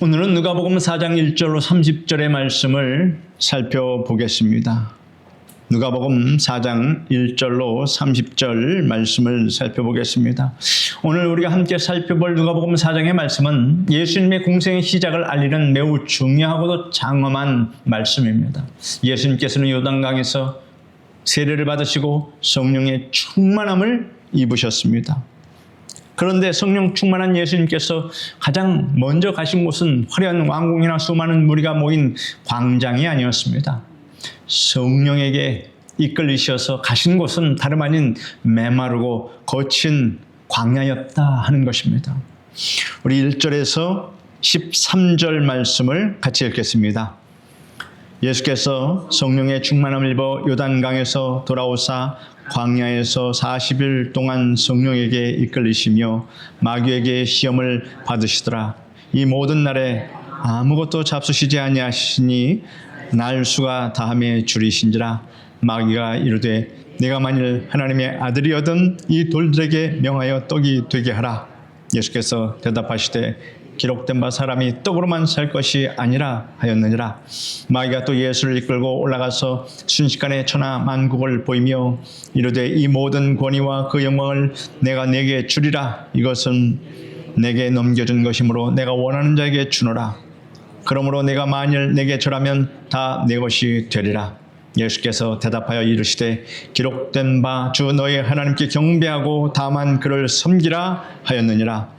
오늘은 누가복음 4장 1절로 30절의 말씀을 살펴보겠습니다. 누가복음 4장 1절로 30절 말씀을 살펴보겠습니다. 오늘 우리가 함께 살펴볼 누가복음 4장의 말씀은 예수님의 공생의 시작을 알리는 매우 중요하고도 장엄한 말씀입니다. 예수님께서는 요단강에서 세례를 받으시고 성령의 충만함을 입으셨습니다. 그런데 성령 충만한 예수님께서 가장 먼저 가신 곳은 화려한 왕궁이나 수많은 무리가 모인 광장이 아니었습니다. 성령에게 이끌리셔서 가신 곳은 다름 아닌 메마르고 거친 광야였다 하는 것입니다. 우리 1절에서 13절 말씀을 같이 읽겠습니다. 예수께서 성령의 충만함을 입어 요단강에서 돌아오사 광야에서 40일 동안 성령에게 이끌리시며 마귀에게 시험을 받으시더라. 이 모든 날에 아무것도 잡수시지 아니하시니 날수가 다함에 줄이신지라. 마귀가 이르되 내가 만일 하나님의 아들이거든 이 돌들에게 명하여 떡이 되게 하라. 예수께서 대답하시되 기록된 바 사람이 떡으로만 살 것이 아니라 하였느니라. 마귀가 또 예수를 이끌고 올라가서 순식간에 천하 만국을 보이며 이르되 이 모든 권위와 그 영광을 내가 네게 주리라. 이것은 내게 넘겨준 것이므로 내가 원하는 자에게 주노라. 그러므로 내가 만일 내게 절하면 다 내 것이 되리라. 예수께서 대답하여 이르시되 기록된 바 주 너의 하나님께 경배하고 다만 그를 섬기라 하였느니라.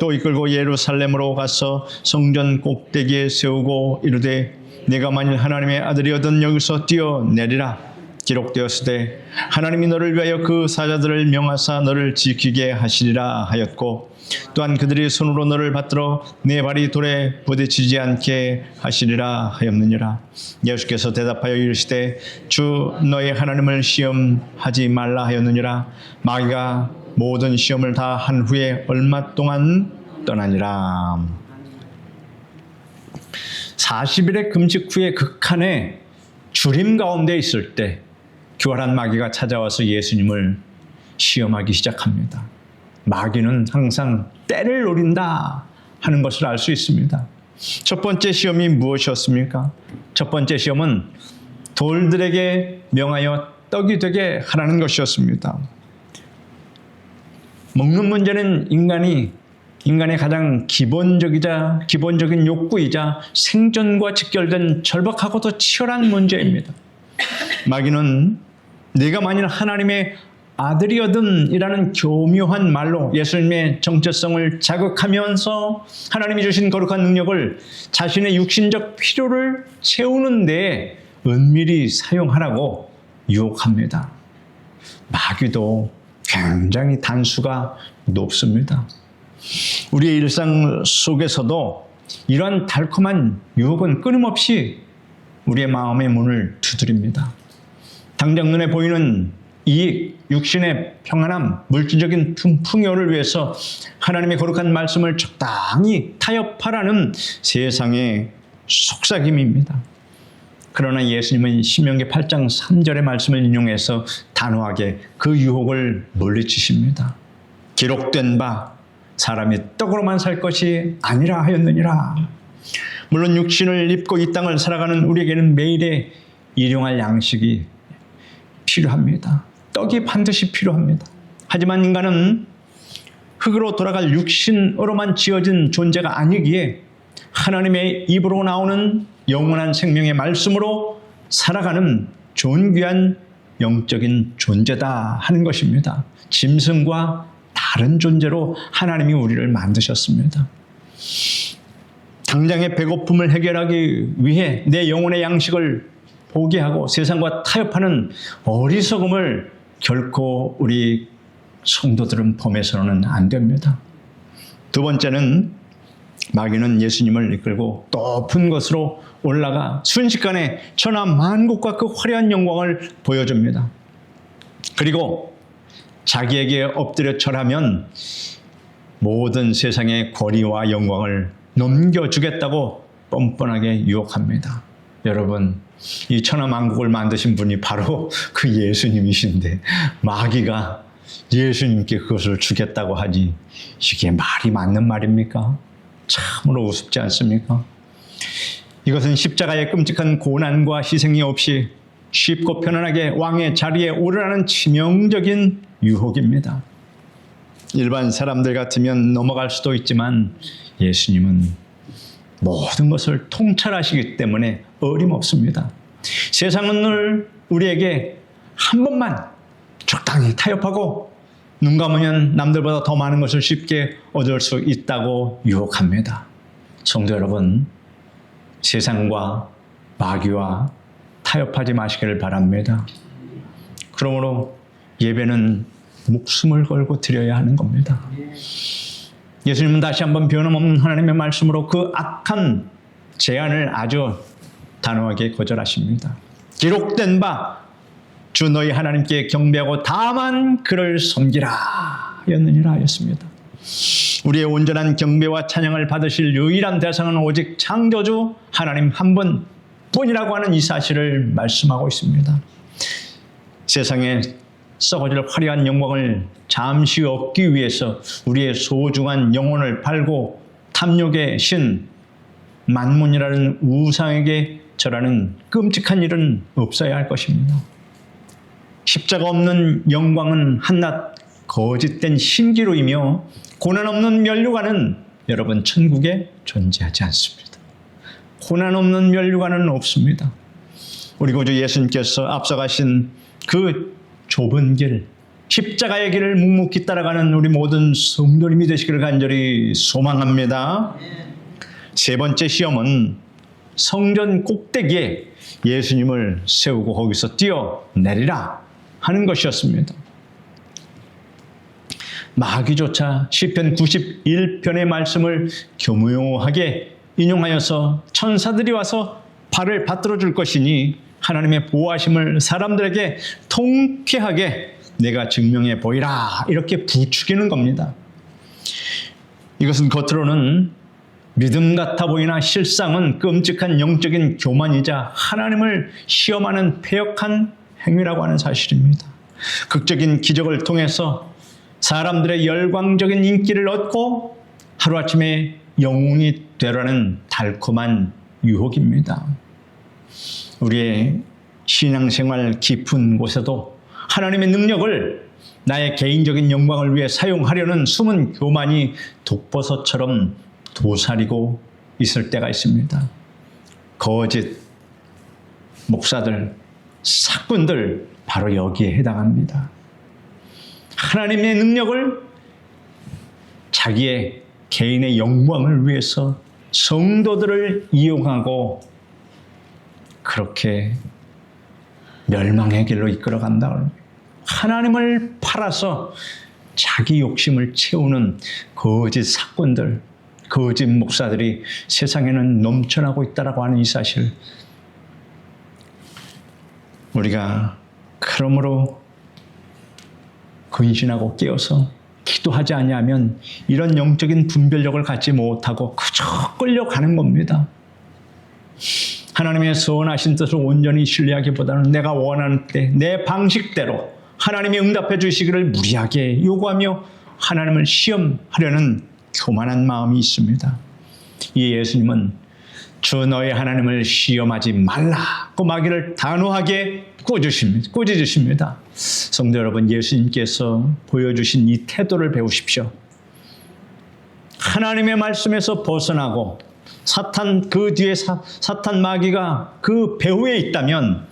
또 이끌고 예루살렘으로 가서 성전 꼭대기에 세우고 이르되 내가 만일 하나님의 아들이거든 여기서 뛰어내리라. 기록되었으되 하나님이 너를 위하여 그 사자들을 명하사 너를 지키게 하시리라 하였고 또한 그들이 손으로 너를 받들어 내 발이 돌에 부딪히지 않게 하시리라 하였느니라. 예수께서 대답하여 이르시되 주 너의 하나님을 시험하지 말라 하였느니라. 마귀가 모든 시험을 다 한 후에 얼마 동안 떠나니라. 40일의 금식 후에 극한의 주림 가운데 있을 때 교활한 마귀가 찾아와서 예수님을 시험하기 시작합니다. 마귀는 항상 때를 노린다 하는 것을 알 수 있습니다. 첫 번째 시험이 무엇이었습니까? 첫 번째 시험은 돌들에게 명하여 떡이 되게 하라는 것이었습니다. 먹는 문제는 인간의 가장 기본적인 욕구이자 생존과 직결된 절박하고도 치열한 문제입니다. 마귀는 내가 만일 하나님의 아들이거든 이라는 교묘한 말로 예수님의 정체성을 자극하면서 하나님이 주신 거룩한 능력을 자신의 육신적 필요를 채우는 데 은밀히 사용하라고 유혹합니다. 마귀도 굉장히 단수가 높습니다. 우리의 일상 속에서도 이러한 달콤한 유혹은 끊임없이 우리의 마음의 문을 두드립니다. 당장 눈에 보이는 이익, 육신의 평안함, 물질적인 풍요를 위해서 하나님의 거룩한 말씀을 적당히 타협하라는 세상의 속삭임입니다. 그러나 예수님은 신명기 8장 3절의 말씀을 인용해서 단호하게 그 유혹을 물리치십니다. 기록된 바 사람이 떡으로만 살 것이 아니라 하였느니라. 물론 육신을 입고 이 땅을 살아가는 우리에게는 매일의 일용할 양식이 필요합니다. 떡이 반드시 필요합니다. 하지만 인간은 흙으로 돌아갈 육신으로만 지어진 존재가 아니기에 하나님의 입으로 나오는 영원한 생명의 말씀으로 살아가는 존귀한 영적인 존재다 하는 것입니다. 짐승과 다른 존재로 하나님이 우리를 만드셨습니다. 당장의 배고픔을 해결하기 위해 내 영혼의 양식을 포기하고 세상과 타협하는 어리석음을 결코 우리 성도들은 범해서는 안 됩니다. 두 번째는 마귀는 예수님을 이끌고 높은 곳으로 올라가 순식간에 천하 만국과 그 화려한 영광을 보여줍니다. 그리고 자기에게 엎드려 절하면 모든 세상의 권위와 영광을 넘겨주겠다고 뻔뻔하게 유혹합니다. 여러분, 이 천하 만국을 만드신 분이 바로 그 예수님이신데 마귀가 예수님께 그것을 주겠다고 하니 이게 말이 맞는 말입니까? 참으로 우습지 않습니까? 이것은 십자가의 끔찍한 고난과 희생이 없이 쉽고 편안하게 왕의 자리에 오르라는 치명적인 유혹입니다. 일반 사람들 같으면 넘어갈 수도 있지만 예수님은 모든 것을 통찰하시기 때문에 어림없습니다. 세상은 늘 우리에게 한 번만 적당히 타협하고 눈 감으면 남들보다 더 많은 것을 쉽게 얻을 수 있다고 유혹합니다. 성도 여러분, 세상과 마귀와 타협하지 마시기를 바랍니다. 그러므로 예배는 목숨을 걸고 드려야 하는 겁니다. 예수님은 다시 한번 변함없는 하나님의 말씀으로 그 악한 제안을 아주 단호하게 거절하십니다. 기록된 바 주 너희 하나님께 경배하고 다만 그를 섬기라 였느니라 하였습니다. 우리의 온전한 경배와 찬양을 받으실 유일한 대상은 오직 창조주 하나님 한 분뿐이라고 하는 이 사실을 말씀하고 있습니다. 세상에 썩어질 화려한 영광을 잠시 얻기 위해서 우리의 소중한 영혼을 팔고 탐욕의 신 만문이라는 우상에게 절하는 끔찍한 일은 없어야 할 것입니다. 십자가 없는 영광은 한낱 거짓된 신기루이며 고난 없는 면류관은 여러분 천국에 존재하지 않습니다. 고난 없는 면류관은 없습니다. 우리 구주 예수님께서 앞서가신 그 좁은 길, 십자가의 길을 묵묵히 따라가는 우리 모든 성도님이 되시기를 간절히 소망합니다. 세 번째 시험은 성전 꼭대기에 예수님을 세우고 거기서 뛰어내리라 하는 것이었습니다. 마귀조차 시편 91편의 말씀을 교묘하게 인용하여서 천사들이 와서 발을 받들어 줄 것이니 하나님의 보호하심을 사람들에게 통쾌하게 내가 증명해 보이라 이렇게 부추기는 겁니다. 이것은 겉으로는 믿음 같아 보이나 실상은 끔찍한 영적인 교만이자 하나님을 시험하는 패역한 행위라고 하는 사실입니다. 극적인 기적을 통해서 사람들의 열광적인 인기를 얻고 하루아침에 영웅이 되라는 달콤한 유혹입니다. 우리의 신앙생활 깊은 곳에도 하나님의 능력을 나의 개인적인 영광을 위해 사용하려는 숨은 교만이 독버섯처럼 도사리고 있을 때가 있습니다. 거짓 목사들, 사꾼들 바로 여기에 해당합니다. 하나님의 능력을 자기의 개인의 영광을 위해서 성도들을 이용하고 그렇게 멸망의 길로 이끌어간다. 하나님을 팔아서 자기 욕심을 채우는 거짓 사꾼들, 거짓 목사들이 세상에는 넘쳐나고 있다고 하는 이 사실, 우리가 그러므로 근신하고 깨어서 기도하지 아니하면 이런 영적인 분별력을 갖지 못하고 그저 끌려가는 겁니다. 하나님의 선하신 뜻을 온전히 신뢰하기보다는 내가 원하는 때 내 방식대로 하나님이 응답해 주시기를 무리하게 요구하며 하나님을 시험하려는 교만한 마음이 있습니다. 이 예수님은 주 너의 하나님을 시험하지 말라고 마귀를 단호하게 꾸짖으십니다. 성도 여러분, 예수님께서 보여주신 이 태도를 배우십시오. 하나님의 말씀에서 벗어나고 사탄 그 뒤에 사탄 마귀가 그 배후에 있다면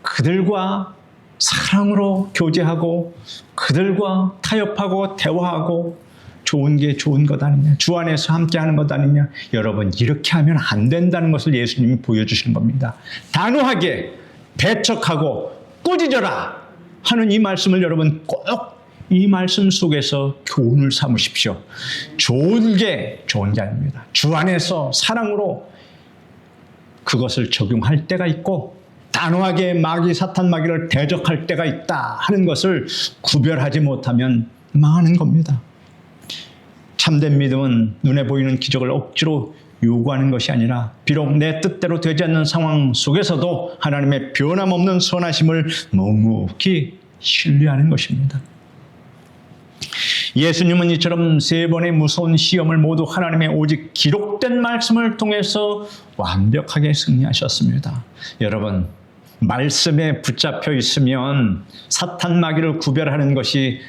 그들과 사랑으로 교제하고 그들과 타협하고 대화하고 좋은 게 좋은 것 아니냐, 주 안에서 함께하는 것 아니냐. 여러분, 이렇게 하면 안 된다는 것을 예수님이 보여주시는 겁니다. 단호하게 배척하고 꾸짖어라 하는 이 말씀을 여러분 꼭 이 말씀 속에서 교훈을 삼으십시오. 좋은 게 아닙니다. 주 안에서 사랑으로 그것을 적용할 때가 있고 단호하게 마귀 사탄 마귀를 대적할 때가 있다 하는 것을 구별하지 못하면 망하는 겁니다. 참된 믿음은 눈에 보이는 기적을 억지로 요구하는 것이 아니라 비록 내 뜻대로 되지 않는 상황 속에서도 하나님의 변함없는 선하심을 묵묵히 신뢰하는 것입니다. 예수님은 이처럼 3번의 무서운 시험을 모두 하나님의 오직 기록된 말씀을 통해서 완벽하게 승리하셨습니다. 여러분, 말씀에 붙잡혀 있으면 사탄 마귀를 구별하는 것이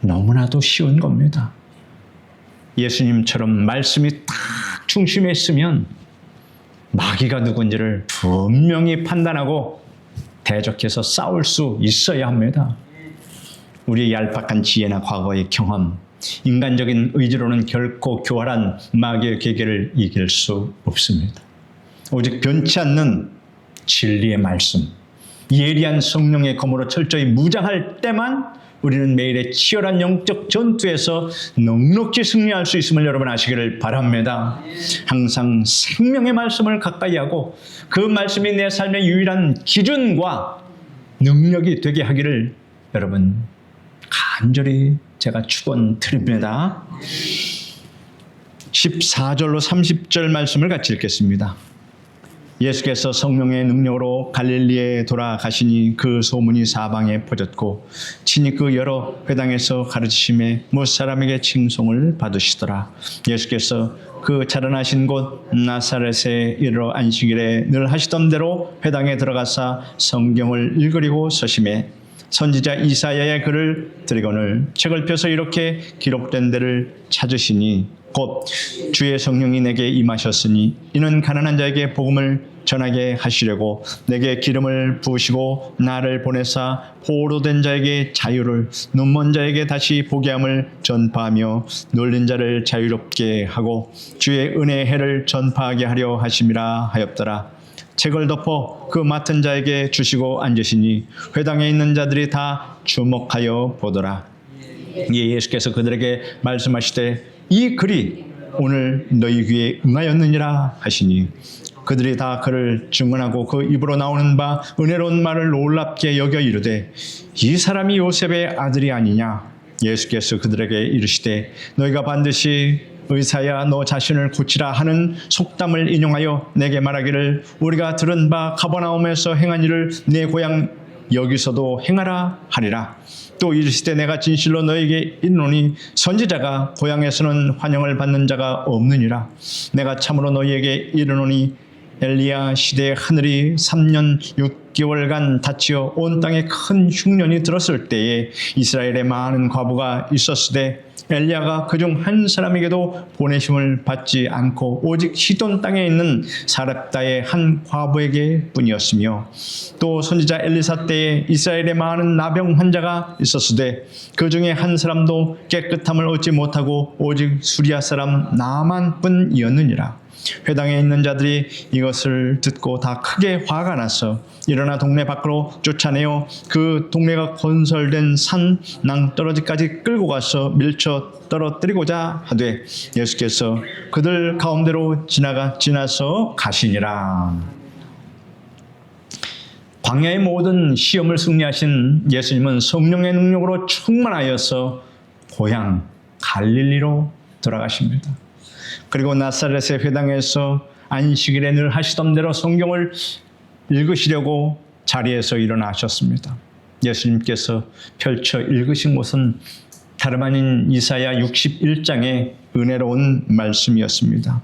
너무나도 쉬운 겁니다. 예수님처럼 말씀이 딱 중심에 있으면 마귀가 누군지를 분명히 판단하고 대적해서 싸울 수 있어야 합니다. 우리의 얄팍한 지혜나 과거의 경험, 인간적인 의지로는 결코 교활한 마귀의 계계를 이길 수 없습니다. 오직 변치 않는 진리의 말씀, 예리한 성령의 검으로 철저히 무장할 때만 우리는 매일의 치열한 영적 전투에서 넉넉히 승리할 수 있음을 여러분 아시기를 바랍니다. 항상 생명의 말씀을 가까이 하고 그 말씀이 내 삶의 유일한 기준과 능력이 되게 하기를 여러분 간절히 제가 축원드립니다. 14절로 30절 말씀을 같이 읽겠습니다. 예수께서 성령의 능력으로 갈릴리에 돌아가시니 그 소문이 사방에 퍼졌고 친히 그 여러 회당에서 가르치심에 못 사람에게 칭송을 받으시더라. 예수께서 그 자라나신 곳 나사렛에 이르러 안식일에 늘 하시던 대로 회당에 들어가사 성경을 읽으리고 서심해 선지자 이사야의 글을 들이거늘 책을 펴서 이렇게 기록된 데를 찾으시니 곧 주의 성령이 내게 임하셨으니 이는 가난한 자에게 복음을 전하게 하시려고 내게 기름을 부으시고 나를 보내사 포로된 자에게 자유를 눈먼 자에게 다시 보게 함을 전파하며 놀린 자를 자유롭게 하고 주의 은혜의 해를 전파하게 하려 하심이라 하였더라. 책을 덮어 그 맡은 자에게 주시고 앉으시니 회당에 있는 자들이 다 주목하여 보더라. 예수께서 그들에게 말씀하시되 이 글이 오늘 너희 귀에 응하였느니라 하시니 그들이 다 그를 증언하고 그 입으로 나오는 바 은혜로운 말을 놀랍게 여겨 이르되 이 사람이 요셉의 아들이 아니냐. 예수께서 그들에게 이르시되 너희가 반드시 의사야 너 자신을 고치라 하는 속담을 인용하여 내게 말하기를 우리가 들은 바 가버나움에서 행한 일을 내 고향 여기서도 행하라 하리라. 또 이르시되 내가 진실로 너에게 이르노니 선지자가 고향에서는 환영을 받는 자가 없느니라. 내가 참으로 너희에게 이르노니 엘리야 시대에 하늘이 3년 6개월간 닫히어 온 땅에 큰 흉년이 들었을 때에 이스라엘에 많은 과부가 있었으되 엘리야가 그중 한 사람에게도 보내심을 받지 않고 오직 시돈 땅에 있는 사렙다의 한 과부에게 뿐이었으며 또 선지자 엘리사 때에 이스라엘에 많은 나병 환자가 있었으되 그 중에 한 사람도 깨끗함을 얻지 못하고 오직 수리아 사람 나만 뿐이었느니라. 회당에 있는 자들이 이것을 듣고 다 크게 화가 나서 일어나 동네 밖으로 쫓아내어 그 동네가 건설된 산 낭떠러지까지 끌고 가서 밀쳐 떨어뜨리고자 하되 예수께서 그들 가운데로 지나서 가시니라. 광야의 모든 시험을 승리하신 예수님은 성령의 능력으로 충만하여서 고향 갈릴리로 돌아가십니다. 그리고 나사렛의 회당에서 안식일에 늘 하시던 대로 성경을 읽으시려고 자리에서 일어나셨습니다. 예수님께서 펼쳐 읽으신 것은 다름 아닌 이사야 61장의 은혜로운 말씀이었습니다.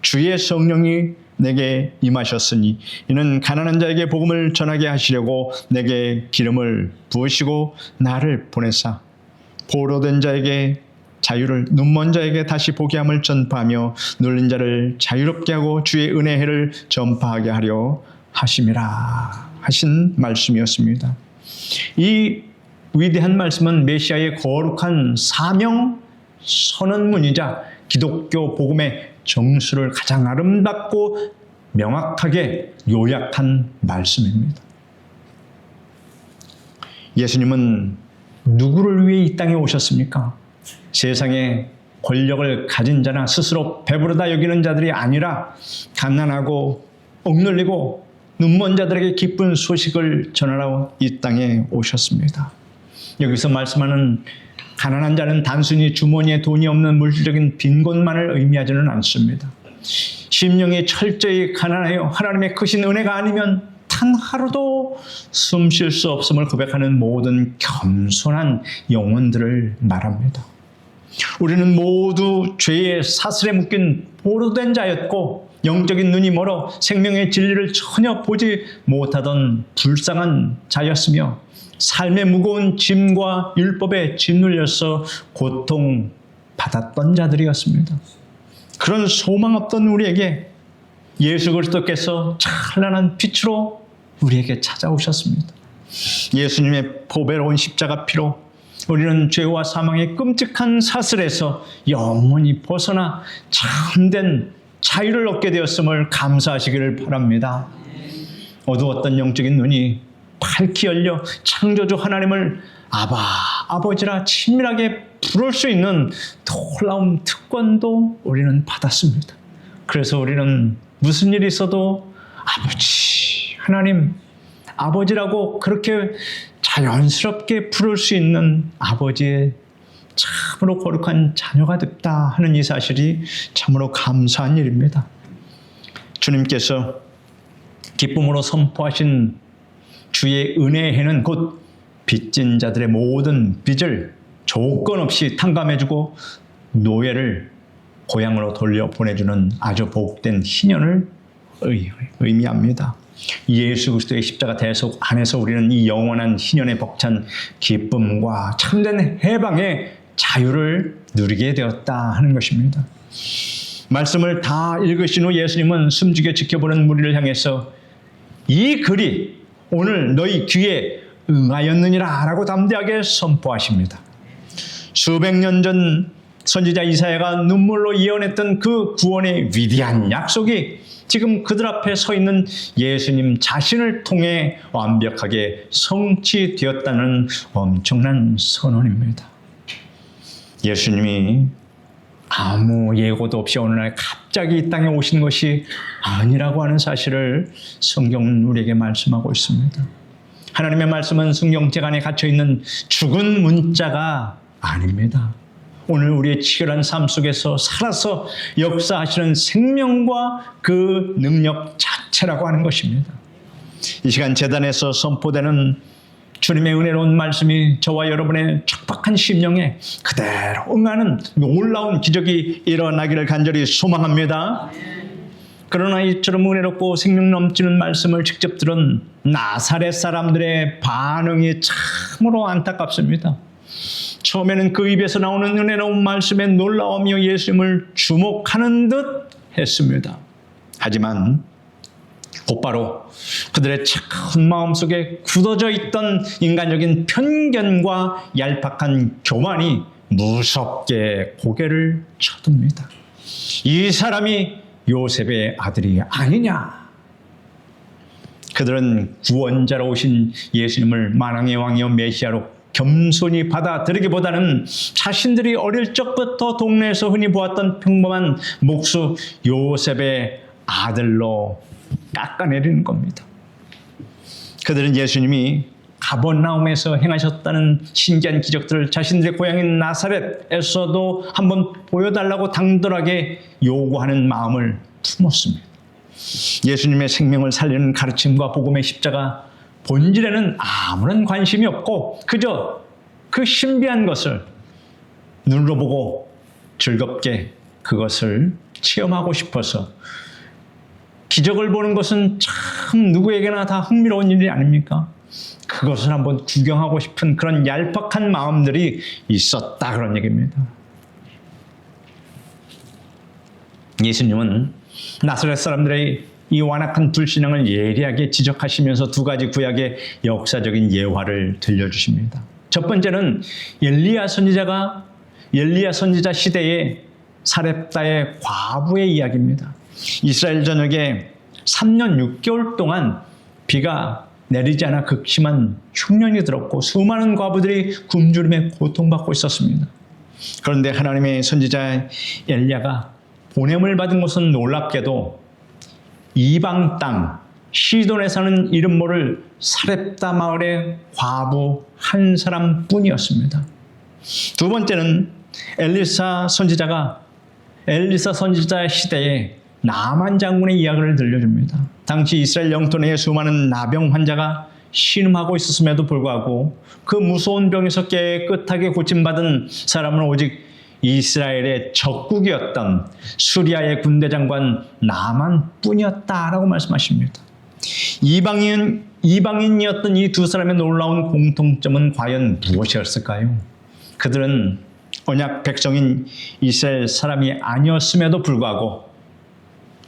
주의 성령이 내게 임하셨으니 이는 가난한 자에게 복음을 전하게 하시려고 내게 기름을 부으시고 나를 보내사 포로된 자에게 자유를 눈먼 자에게 다시 보게 함을 전파하며 눌린 자를 자유롭게 하고 주의 은혜의 해를 전파하게 하려 하심이라 하신 말씀이었습니다. 이 위대한 말씀은 메시아의 거룩한 사명 선언문이자 기독교 복음의 정수를 가장 아름답고 명확하게 요약한 말씀입니다. 예수님은 누구를 위해 이 땅에 오셨습니까? 세상에 권력을 가진 자나 스스로 배부르다 여기는 자들이 아니라 가난하고 억눌리고 눈먼 자들에게 기쁜 소식을 전하러 이 땅에 오셨습니다. 여기서 말씀하는 가난한 자는 단순히 주머니에 돈이 없는 물질적인 빈곤만을 의미하지는 않습니다. 심령이 철저히 가난하여 하나님의 크신 은혜가 아니면 다 단 하루도 숨 쉴 수 없음을 고백하는 모든 겸손한 영혼들을 말합니다. 우리는 모두 죄의 사슬에 묶인 보로된 자였고 영적인 눈이 멀어 생명의 진리를 전혀 보지 못하던 불쌍한 자였으며 삶의 무거운 짐과 율법에 짓눌려서 고통받았던 자들이었습니다. 그런 소망 없던 우리에게 예수 그리스도께서 찬란한 빛으로 우리에게 찾아오셨습니다. 예수님의 보배로운 십자가 피로 우리는 죄와 사망의 끔찍한 사슬에서 영원히 벗어나 참된 자유를 얻게 되었음을 감사하시기를 바랍니다. 어두웠던 영적인 눈이 밝히 열려 창조주 하나님을 아버지라 친밀하게 부를 수 있는 놀라운 특권도 우리는 받았습니다. 그래서 우리는 무슨 일이 있어도 아버지, 하나님, 아버지라고 그렇게 자연스럽게 부를 수 있는 아버지의 참으로 거룩한 자녀가 됐다 하는 이 사실이 참으로 감사한 일입니다. 주님께서 기쁨으로 선포하신 주의 은혜의 해는 곧 빚진 자들의 모든 빚을 조건 없이 탕감해주고 노예를 고향으로 돌려보내주는 아주 복된 희년을 의미합니다. 예수 그리스도의 십자가 대속 안에서 우리는 이 영원한 희년에 벅찬 기쁨과 참된 해방의 자유를 누리게 되었다 하는 것입니다. 말씀을 다 읽으신 후 예수님은 숨죽여 지켜보는 무리를 향해서 이 글이 오늘 너희 귀에 응하였느니라 라고 담대하게 선포하십니다. 수백 년 전 선지자 이사야가 눈물로 예언했던 그 구원의 위대한 약속이 지금 그들 앞에 서 있는 예수님 자신을 통해 완벽하게 성취되었다는 엄청난 선언입니다. 예수님이 아무 예고도 없이 어느 날 갑자기 이 땅에 오신 것이 아니라고 하는 사실을 성경은 우리에게 말씀하고 있습니다. 하나님의 말씀은 성경책 안에 갇혀있는 죽은 문자가 아닙니다. 오늘 우리의 치열한 삶 속에서 살아서 역사하시는 생명과 그 능력 자체라고 하는 것입니다. 이 시간 제단에서 선포되는 주님의 은혜로운 말씀이 저와 여러분의 척박한 심령에 그대로 응하는 놀라운 기적이 일어나기를 간절히 소망합니다. 그러나 이처럼 은혜롭고 생명 넘치는 말씀을 직접 들은 나사렛 사람들의 반응이 참으로 안타깝습니다. 처음에는 그 입에서 나오는 은혜로운 말씀에 놀라우며 예수님을 주목하는 듯 했습니다. 하지만 곧바로 그들의 착한 마음속에 굳어져 있던 인간적인 편견과 얄팍한 교만이 무섭게 고개를 쳐듭니다. 이 사람이 요셉의 아들이 아니냐? 그들은 구원자로 오신 예수님을 만왕의 왕이요 메시아로 겸손히 받아들이기보다는 자신들이 어릴 적부터 동네에서 흔히 보았던 평범한 목수 요셉의 아들로 깎아내리는 겁니다. 그들은 예수님이 가버나움에서 행하셨다는 신기한 기적들을 자신들의 고향인 나사렛에서도 한번 보여달라고 당돌하게 요구하는 마음을 품었습니다. 예수님의 생명을 살리는 가르침과 복음의 십자가 본질에는 아무런 관심이 없고 그저 그 신비한 것을 눈으로 보고 즐겁게 그것을 체험하고 싶어서 기적을 보는 것은 참 누구에게나 다 흥미로운 일이 아닙니까? 그것을 한번 구경하고 싶은 그런 얄팍한 마음들이 있었다 그런 얘기입니다. 예수님은 나사렛 사람들의 이 완악한 불신앙을 예리하게 지적하시면서 두 가지 구약의 역사적인 예화를 들려주십니다. 첫 번째는 엘리야 선지자 시대의 사렙다의 과부의 이야기입니다. 이스라엘 전역에 3년 6개월 동안 비가 내리지 않아 극심한 흉년이 들었고 수많은 과부들이 굶주림에 고통받고 있었습니다. 그런데 하나님의 선지자 엘리야가 보냄을 받은 것은 놀랍게도 이방 땅 시돈에 사는 이름 모를 사렙다 마을의 과부 한 사람뿐이었습니다. 두 번째는 엘리사 선지자 시대에 나만 장군의 이야기를 들려줍니다. 당시 이스라엘 영토 내에 수많은 나병 환자가 신음하고 있었음에도 불구하고 그 무서운 병에서 깨끗하게 고침받은 사람은 오직 이스라엘의 적국이었던 수리아의 군대 장관 나만 뿐이었다라고 말씀하십니다. 이방인이었던 이 두 사람의 놀라운 공통점은 과연 무엇이었을까요? 그들은 언약 백성인 이스라엘 사람이 아니었음에도 불구하고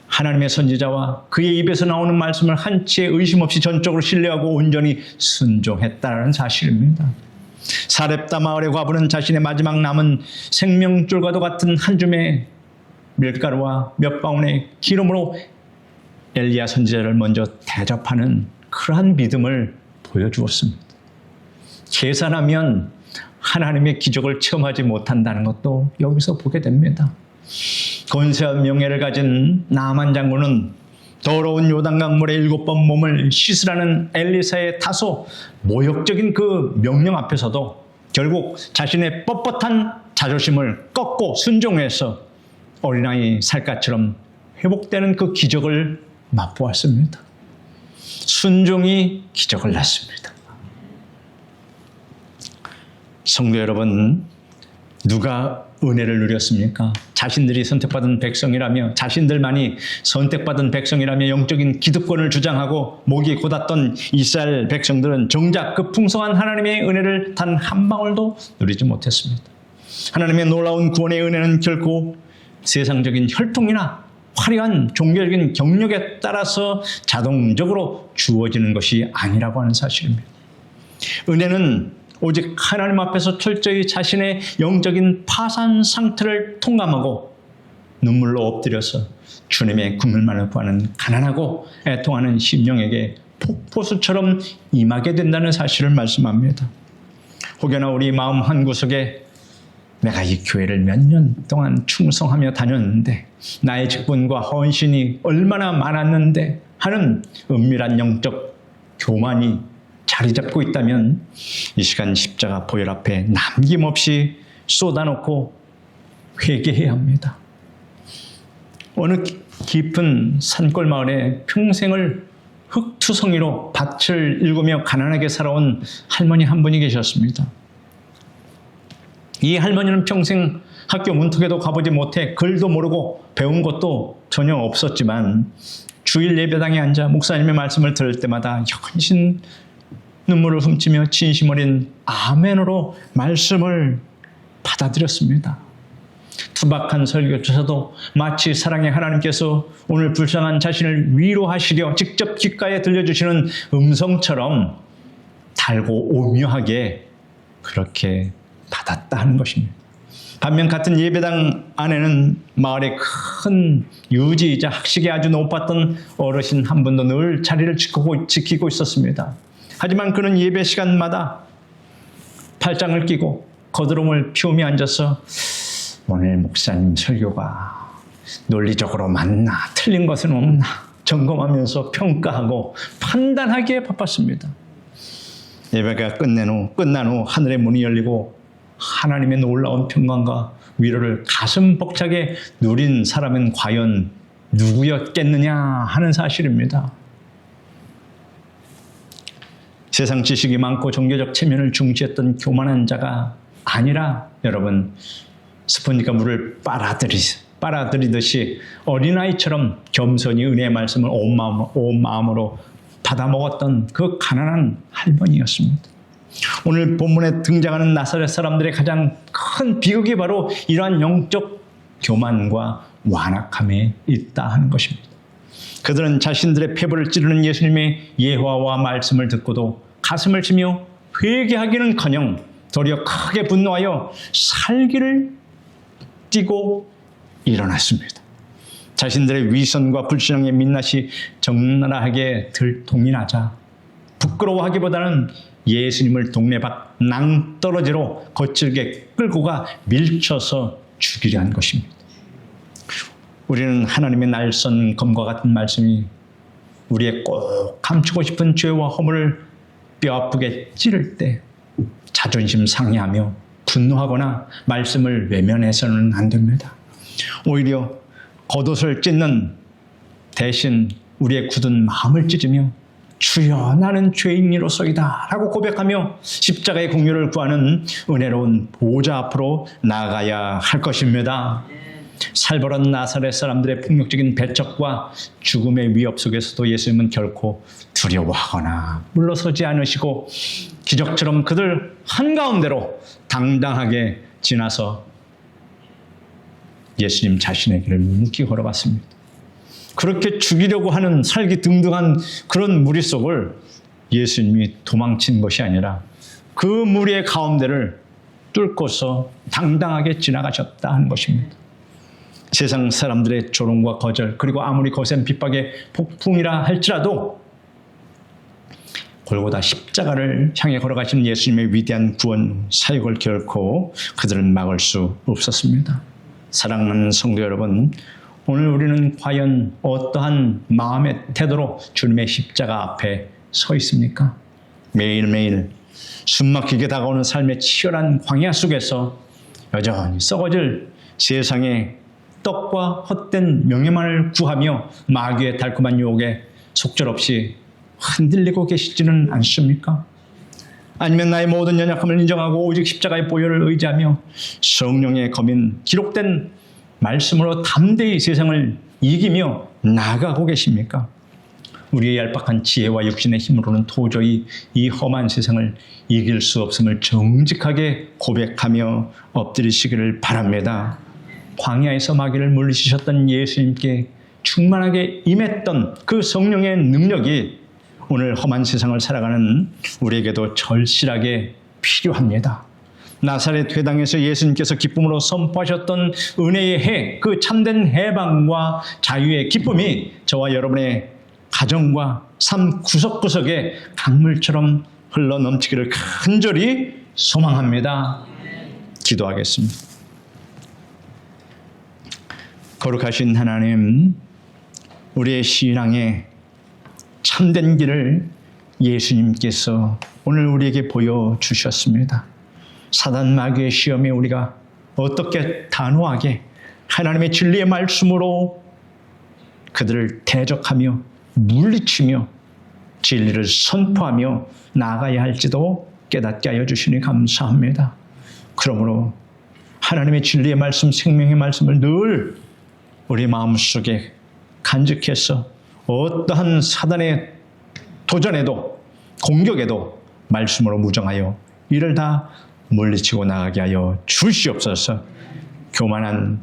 하나님의 선지자와 그의 입에서 나오는 말씀을 한치의 의심 없이 전적으로 신뢰하고 온전히 순종했다는 사실입니다. 사렙다 마을의 과부는 자신의 마지막 남은 생명줄과도 같은 한 줌의 밀가루와 몇 방울의 기름으로 엘리야 선지자를 먼저 대접하는 그러한 믿음을 보여주었습니다. 계산하면 하나님의 기적을 체험하지 못한다는 것도 여기서 보게 됩니다. 권세와 명예를 가진 나만 장군은 더러운 요단강 물에 7번 몸을 씻으라는 엘리사의 다소 모욕적인 그 명령 앞에서도 결국 자신의 뻣뻣한 자존심을 꺾고 순종해서 어린아이 살갗처럼 회복되는 그 기적을 맛보았습니다. 순종이 기적을 낳습니다. 성도 여러분, 누가 은혜를 누렸습니까? 자신들이 선택받은 백성이라며, 자신들만이 선택받은 백성이라며 영적인 기득권을 주장하고 목이 곧았던 이스라엘 백성들은 정작 그 풍성한 하나님의 은혜를 단 한 방울도 누리지 못했습니다. 하나님의 놀라운 구원의 은혜는 결코 세상적인 혈통이나 화려한 종교적인 경력에 따라서 자동적으로 주어지는 것이 아니라고 하는 사실입니다. 은혜는 오직 하나님 앞에서 철저히 자신의 영적인 파산 상태를 통감하고 눈물로 엎드려서 주님의 구물만을 구하는 가난하고 애통하는 심령에게 폭포수처럼 임하게 된다는 사실을 말씀합니다. 혹여나 우리 마음 한구석에 내가 이 교회를 몇 년 동안 충성하며 다녔는데 나의 직분과 헌신이 얼마나 많았는데 하는 은밀한 영적 교만이 자리 잡고 있다면 이 시간 십자가 보혈 앞에 남김없이 쏟아놓고 회개해야 합니다. 어느 깊은 산골 마을에 평생을 흙투성이로 밭을 일구며 가난하게 살아온 할머니 한 분이 계셨습니다. 이 할머니는 평생 학교 문턱에도 가보지 못해 글도 모르고 배운 것도 전혀 없었지만 주일 예배당에 앉아 목사님의 말씀을 들을 때마다 헌신 눈물을 훔치며 진심 어린 아멘으로 말씀을 받아들였습니다. 투박한 설교조차도 마치 사랑의 하나님께서 오늘 불쌍한 자신을 위로하시려 직접 귓가에 들려주시는 음성처럼 달고 오묘하게 그렇게 받았다는 것입니다. 반면 같은 예배당 안에는 마을의 큰 유지이자 학식이 아주 높았던 어르신 한 분도 늘 자리를 지키고 있었습니다. 하지만 그는 예배 시간마다 팔짱을 끼고 거드름을 피우며 앉아서 오늘 목사님 설교가 논리적으로 맞나 틀린 것은 없나 점검하면서 평가하고 판단하기에 바빴습니다. 예배가 끝난 후 하늘의 문이 열리고 하나님의 놀라운 평강과 위로를 가슴 벅차게 누린 사람은 과연 누구였겠느냐 하는 사실입니다. 세상 지식이 많고 종교적 체면을 중시했던 교만한 자가 아니라 여러분 스포니까 물을 빨아들이듯이 어린아이처럼 겸손히 은혜의 말씀을 온 마음으로 받아먹었던 그 가난한 할머니였습니다. 오늘 본문에 등장하는 나사렛 사람들의 가장 큰 비극이 바로 이러한 영적 교만과 완악함에 있다 하는 것입니다. 그들은 자신들의 폐부를 찌르는 예수님의 예화와 말씀을 듣고도 가슴을 치며 회개하기는커녕 도리어 크게 분노하여 살기를 띠고 일어났습니다. 자신들의 위선과 불신앙의 민낯이 적나라하게 들통이 나자 부끄러워하기보다는 예수님을 동네 밖 낭떠러지로 거칠게 끌고 가 밀쳐서 죽이려 한 것입니다. 우리는 하나님의 날선 검과 같은 말씀이 우리의 꼭 감추고 싶은 죄와 허물을 뼈아프게 찌를 때 자존심 상해하며 분노하거나 말씀을 외면해서는 안 됩니다. 오히려 겉옷을 찢는 대신 우리의 굳은 마음을 찢으며 주여 나는 죄인이로소이다 라고 고백하며 십자가의 긍휼을 구하는 은혜로운 보좌 앞으로 나아가야 할 것입니다. 살벌한 나사렛 사람들의 폭력적인 배척과 죽음의 위협 속에서도 예수님은 결코 두려워하거나 물러서지 않으시고 기적처럼 그들 한가운데로 당당하게 지나서 예수님 자신의 길을 묵묵히 걸어갔습니다. 그렇게 죽이려고 하는 살기등등한 그런 무리 속을 예수님이 도망친 것이 아니라 그 무리의 가운데를 뚫고서 당당하게 지나가셨다 하는 것입니다. 세상 사람들의 조롱과 거절 그리고 아무리 거센 핍박의 폭풍이라 할지라도 골고다 십자가를 향해 걸어가신 예수님의 위대한 구원 사역을 결코 그들은 막을 수 없었습니다. 사랑하는 성도 여러분, 오늘 우리는 과연 어떠한 마음의 태도로 주님의 십자가 앞에 서 있습니까? 매일매일 숨막히게 다가오는 삶의 치열한 광야 속에서 여전히 썩어질 세상의 떡과 헛된 명예만을 구하며 마귀의 달콤한 유혹에 속절없이 흔들리고 계시지는 않습니까? 아니면 나의 모든 연약함을 인정하고 오직 십자가의 보혈을 의지하며 성령의 검인 기록된 말씀으로 담대히 세상을 이기며 나아가고 계십니까? 우리의 얄팍한 지혜와 육신의 힘으로는 도저히 이 험한 세상을 이길 수 없음을 정직하게 고백하며 엎드리시기를 바랍니다. 광야에서 마귀를 물리치셨던 예수님께 충만하게 임했던 그 성령의 능력이 오늘 험한 세상을 살아가는 우리에게도 절실하게 필요합니다. 나사렛 회당에서 예수님께서 기쁨으로 선포하셨던 은혜의 해, 그 참된 해방과 자유의 기쁨이 저와 여러분의 가정과 삶 구석구석에 강물처럼 흘러넘치기를 간절히 소망합니다. 기도하겠습니다. 거룩하신 하나님, 우리의 신앙의 참된 길을 예수님께서 오늘 우리에게 보여주셨습니다. 사단 마귀의 시험에 우리가 어떻게 단호하게 하나님의 진리의 말씀으로 그들을 대적하며 물리치며 진리를 선포하며 나아가야 할지도 깨닫게 하여 주시니 감사합니다. 그러므로 하나님의 진리의 말씀, 생명의 말씀을 늘 우리 마음속에 간직해서 어떠한 사단의 도전에도 공격에도 말씀으로 무정하여 이를 다 물리치고 나가게 하여 주시옵소서. 교만한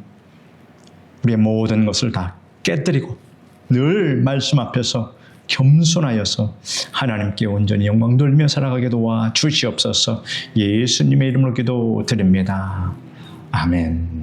우리의 모든 것을 다 깨뜨리고 늘 말씀 앞에서 겸손하여서 하나님께 온전히 영광 돌리며 살아가게 도와 주시옵소서. 예수님의 이름으로 기도드립니다. 아멘.